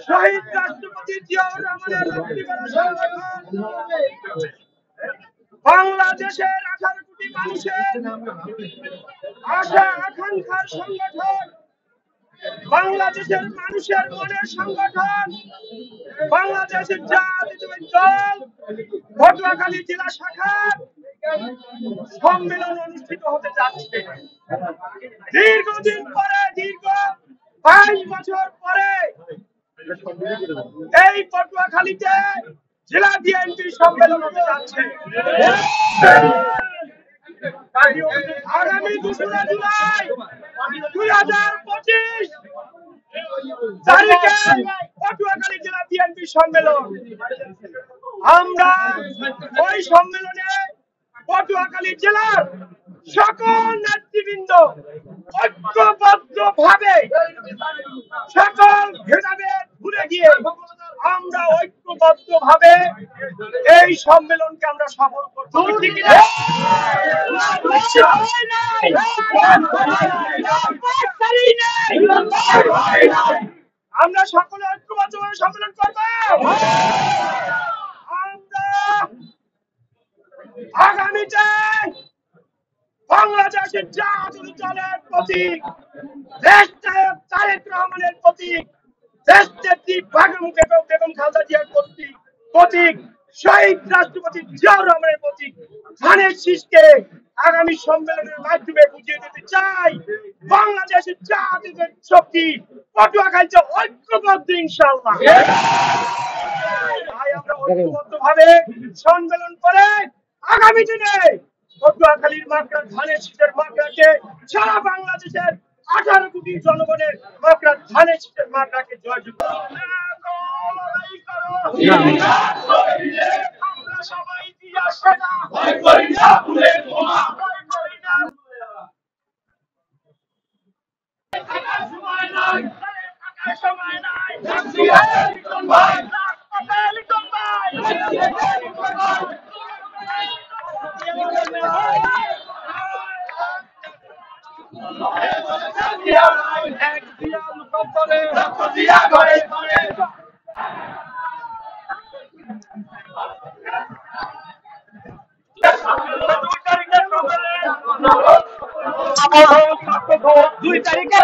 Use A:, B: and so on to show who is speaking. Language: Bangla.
A: শহীদ রাষ্ট্রপতি জিয়াউর রহমানের রাত্রিবেলা সংগঠন, বাংলাদেশের 18 কোটি মানুষের আশা আকাঙ্ক্ষার সংগঠন, বাংলাদেশের মানুষের মনের সংগঠন, বাংলাদেশের জাতীয়তাবাদী দল পটুয়াখালী জেলা শাখার সম্মেলন অনুষ্ঠিত হতে যাচ্ছে। দীর্ঘদিন পরে, দীর্ঘ 22 বছর পরে এই পটুয়াখালীতে জেলা বিএনপি সম্মেলন হতে যাচ্ছে। আগামী 2রা জুলাই 2025 তারিখে পটুয়াখালী জেলা বিএনপি সম্মেলন। আমরা ওই সম্মেলনে পটুয়াখালী জেলার সকল নেতৃবৃন্দ ঐক্যবদ্ধ ভাবে সকল ভেদাভেদ ভুলে গিয়ে আমরা ঐক্যবদ্ধ ভাবে এই সম্মেলনকে আমরা সফল করব। আমরা সকলে ঐক্যবদ্ধ ভাবে সম্মেলন করব। আমরা আগামীতে বাংলাদেশের জাতীয় দলের প্রতীক, দেশ নায়ক তারেক রহমানের প্রতীক, দেশ নেত্রী বেগম খালেদা জিয়ার প্রতীক, শহীদ রাষ্ট্রপতি জিয়াউর রহমানের প্রতীক ধানের শীষকে আগামী সম্মেলনের মাধ্যমে বুঝিয়ে দিতে চাই বাংলাদেশের জাতীয় শক্তি পটুয়াখালীতে ঐক্যবদ্ধ ইনশাআল্লাহ। তাই আমরা ঐক্যবদ্ধ ভাবে সম্মেলন করে আগামী দিনে পটুয়াখালীর মাকড়া ধানের শীষের মাকড়াকে সারা বাংলাদেশের 18 কোটি জনগণের মাকড়া ধানের শীষের মাকড়াকে জয়যুক্ত। আমরা সবাই দিয়া সেনা ভয় করি না, ফুলের বোমা ভয় করি না। সময় নাই, সময় নাই। লিটন ভাই, লিটন ভাই, এক দিয়াল কপালে রক্ত দিয়া ঘরে ঘরে। দুই তারিখে